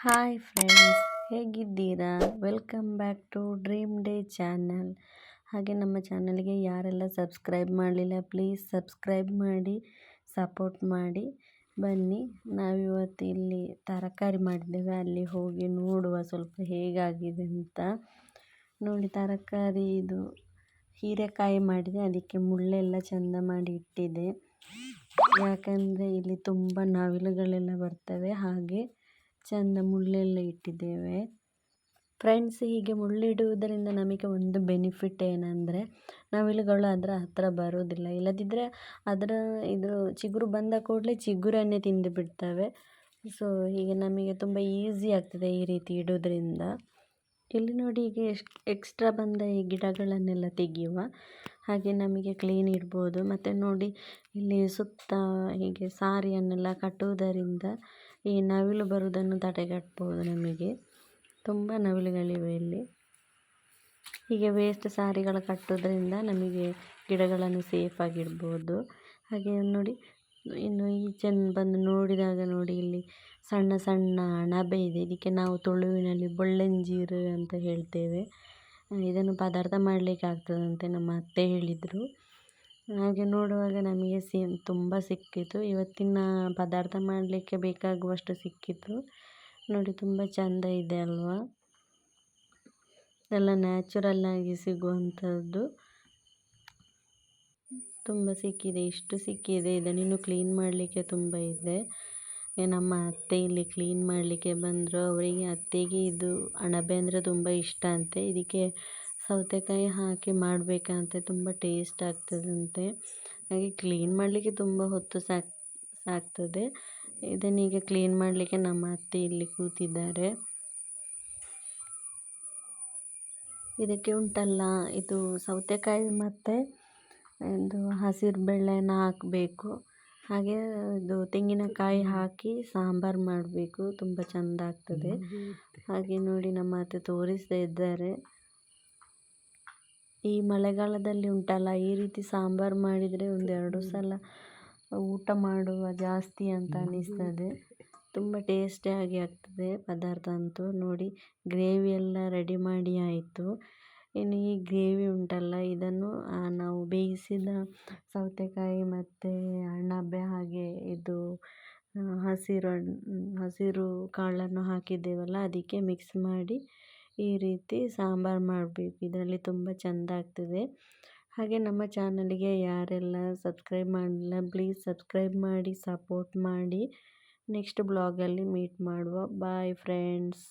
Hi friends, ಹೇಗಿದ್ದೀರಾ? Welcome back to dream day channel. ಹಾಗೆ ನಮ್ಮ ಚಾನಲ್ಗೆ ಯಾರೆಲ್ಲ ಸಬ್ಸ್ಕ್ರೈಬ್ ಮಾಡಲಿಲ್ಲ ಪ್ಲೀಸ್ ಸಬ್ಸ್ಕ್ರೈಬ್ ಮಾಡಿ ಸಪೋರ್ಟ್ ಮಾಡಿ. ಬನ್ನಿ, ನಾವಿವತ್ತು ಇಲ್ಲಿ ತರಕಾರಿ ಮಾಡಿದ್ದೇವೆ, ಅಲ್ಲಿ ಹೋಗಿ ನೋಡುವ ಸ್ವಲ್ಪ ಹೇಗಾಗಿದೆ ಅಂತ. ನೋಡಿ, ತರಕಾರಿ ಇದು ಹೀರೆಕಾಯಿ ಮಾಡಿದೆ, ಅದಕ್ಕೆ ಮುಳ್ಳೆಲ್ಲ ಚೆಂದ ಮಾಡಿ ಇಟ್ಟಿದೆ. ಯಾಕಂದರೆ ಇಲ್ಲಿ ತುಂಬ ನವಿಲುಗಳೆಲ್ಲ ಬರ್ತವೆ, ಹಾಗೆ ಚೆಂದ ಮುಳ್ಳೆಲ್ಲ ಇಟ್ಟಿದ್ದೇವೆ. ಫ್ರೆಂಡ್ಸ್, ಹೀಗೆ ಮುಳ್ಳಿಡುವುದರಿಂದ ನಮಗೆ ಒಂದು ಬೆನಿಫಿಟ್ ಏನಂದರೆ ನವಿಲುಗಳು ಅದರ ಹತ್ರ ಬರೋದಿಲ್ಲ. ಇಲ್ಲದಿದ್ದರೆ ಅದರ ಇದು ಚಿಗುರು ಬಂದ ಕೂಡಲೇ ಚಿಗುರನ್ನೇ ತಿಂದು ಬಿಡ್ತವೆ. ಸೊ ಹೀಗೆ ನಮಗೆ ತುಂಬ ಈಸಿ ಆಗ್ತದೆ ಈ ರೀತಿ ಇಡೋದ್ರಿಂದ. ಇಲ್ಲಿ ನೋಡಿ, ಹೀಗೆ ಎಕ್ಸ್ಟ್ರಾ ಬಂದ ಈ ಗಿಡಗಳನ್ನೆಲ್ಲ ತೆಗೆಯುವ, ಹಾಗೆ ನಮಗೆ ಕ್ಲೀನ್ ಇಡ್ಬೋದು. ಮತ್ತು ನೋಡಿ, ಇಲ್ಲಿ ಸುತ್ತ ಹೀಗೆ ಸಾರಿಯನ್ನೆಲ್ಲ ಕಟ್ಟುವುದರಿಂದ ಈ ನವಿಲು ಬರುವುದನ್ನು ತಡೆಗಟ್ಬೋದು. ನಮಗೆ ತುಂಬ ನವಿಲುಗಳಿವೆ ಇಲ್ಲಿ. ಹೀಗೆ ವೇಸ್ಟ್ ಸಾರಿಗಳು ಕಟ್ಟೋದ್ರಿಂದ ನಮಗೆ ಗಿಡಗಳನ್ನು ಸೇಫಾಗಿಡ್ಬೋದು. ಹಾಗೆ ನೋಡಿ, ಇನ್ನು ಈಚೆ ಬಂದು ನೋಡಿದಾಗ ನೋಡಿ, ಇಲ್ಲಿ ಸಣ್ಣ ಸಣ್ಣ ಅಣಬೆ ಇದೆ. ಇದಕ್ಕೆ ನಾವು ತುಳುವಿನಲ್ಲಿ ಬೊಳ್ಳೆಂಜೀರು ಅಂತ ಹೇಳ್ತೇವೆ. ಇದನ್ನು ಪದಾರ್ಥ ಮಾಡಲಿಕ್ಕೆ ಆಗ್ತದಂತೆ, ನಮ್ಮ ಅತ್ತೆ ಹೇಳಿದರು. ಹಾಗೆ ನೋಡುವಾಗ ನಮಗೆ ತುಂಬ ಸಿಕ್ಕಿತು. ಇವತ್ತಿನ ಪದಾರ್ಥ ಮಾಡಲಿಕ್ಕೆ ಬೇಕಾಗುವಷ್ಟು ಸಿಕ್ಕಿತು. ನೋಡಿ, ತುಂಬ ಚೆಂದ ಇದೆ ಅಲ್ವಾ? ಎಲ್ಲ ನ್ಯಾಚುರಲ್ ಆಗಿ ಸಿಗುವಂಥದ್ದು. ತುಂಬ ಸಿಕ್ಕಿದೆ, ಇಷ್ಟು ಸಿಕ್ಕಿದೆ. ಇದನ್ನಿನ್ನು ಕ್ಲೀನ್ ಮಾಡಲಿಕ್ಕೆ ತುಂಬ ಇದೆ. ನಮ್ಮ ಅತ್ತೆ ಇಲ್ಲಿ ಕ್ಲೀನ್ ಮಾಡಲಿಕ್ಕೆ ಬಂದರು. ಅವರಿಗೆ ಅತ್ತೆಗೆ ಇದು ಅಣಬೆ ಅಂದರೆ ತುಂಬ ಇಷ್ಟ ಅಂತೆ. ಇದಕ್ಕೆ ಸೌತೆಕಾಯಿ ಹಾಕಿ ಮಾಡಬೇಕಂತೆ, ತುಂಬ ಟೇಸ್ಟ್ ಆಗ್ತದಂತೆ. ಹಾಗೆ ಕ್ಲೀನ್ ಮಾಡಲಿಕ್ಕೆ ತುಂಬ ಹೊತ್ತು ಸಾಕ್ತದೆ. ಇದನ್ನೀಗ ಕ್ಲೀನ್ ಮಾಡಲಿಕ್ಕೆ ನಮ್ಮ ಅತ್ತೆ ಇಲ್ಲಿ ಕೂತಿದ್ದಾರೆ. ಇದಕ್ಕೆ ಉಂಟಲ್ಲ, ಇದು ಸೌತೆಕಾಯಿ ಮತ್ತು ಇದು ಹಸಿರು ಬೇಳೆನ ಹಾಕಬೇಕು. ಹಾಗೆ ಇದು ತೆಂಗಿನಕಾಯಿ ಹಾಕಿ ಸಾಂಬಾರು ಮಾಡಬೇಕು, ತುಂಬ ಚೆಂದ ಆಗ್ತದೆ. ಹಾಗೆ ನೋಡಿ, ನಮ್ಮ ಅತ್ತೆ ತೋರಿಸ್ತಾ ಇದ್ದಾರೆ. ಈ ಮಳೆಗಾಲದಲ್ಲಿ ಉಂಟಲ್ಲ, ಈ ರೀತಿ ಸಾಂಬಾರು ಮಾಡಿದರೆ 1-2 ಸಲ ಊಟ ಮಾಡುವ ಜಾಸ್ತಿ ಅಂತ ಅನ್ನಿಸ್ತದೆ. ತುಂಬ ಟೇಸ್ಟಿಯಾಗಿ ಆಗ್ತದೆ ಪದಾರ್ಥ ಅಂತೂ. ನೋಡಿ, ಗ್ರೇವಿ ಎಲ್ಲ ರೆಡಿ ಮಾಡಿ ಆಯಿತು. ಇನ್ನು ಈ ಗ್ರೇವಿ ಉಂಟಲ್ಲ, ಇದನ್ನು ನಾವು ಬೇಯಿಸಿದ ಸೌತೆಕಾಯಿ ಮತ್ತು ಅಣಬೆ ಹಾಗೆ ಇದು ಹಸಿರು ಕಾಳನ್ನು ಹಾಕಿದ್ದೇವಲ್ಲ, ಅದಕ್ಕೆ ಮಿಕ್ಸ್ ಮಾಡಿ ಈ ರೀತಿ ಸಾಂಬಾರು ಮಾಡಬೇಕು. ಇದರಲ್ಲಿ ತುಂಬ ಚೆಂದ ಆಗ್ತದೆ. ಹಾಗೆ ನಮ್ಮ ಚಾನಲ್ಗೆ ಯಾರೆಲ್ಲ ಸಬ್ಸ್ಕ್ರೈಬ್ ಮಾಡಲಿಲ್ಲ ಪ್ಲೀಸ್ ಸಬ್ಸ್ಕ್ರೈಬ್ ಮಾಡಿ ಸಪೋರ್ಟ್ ಮಾಡಿ. ನೆಕ್ಸ್ಟ್ ಬ್ಲಾಗಲ್ಲಿ ಮೀಟ್ ಮಾಡುವ. Bye friends.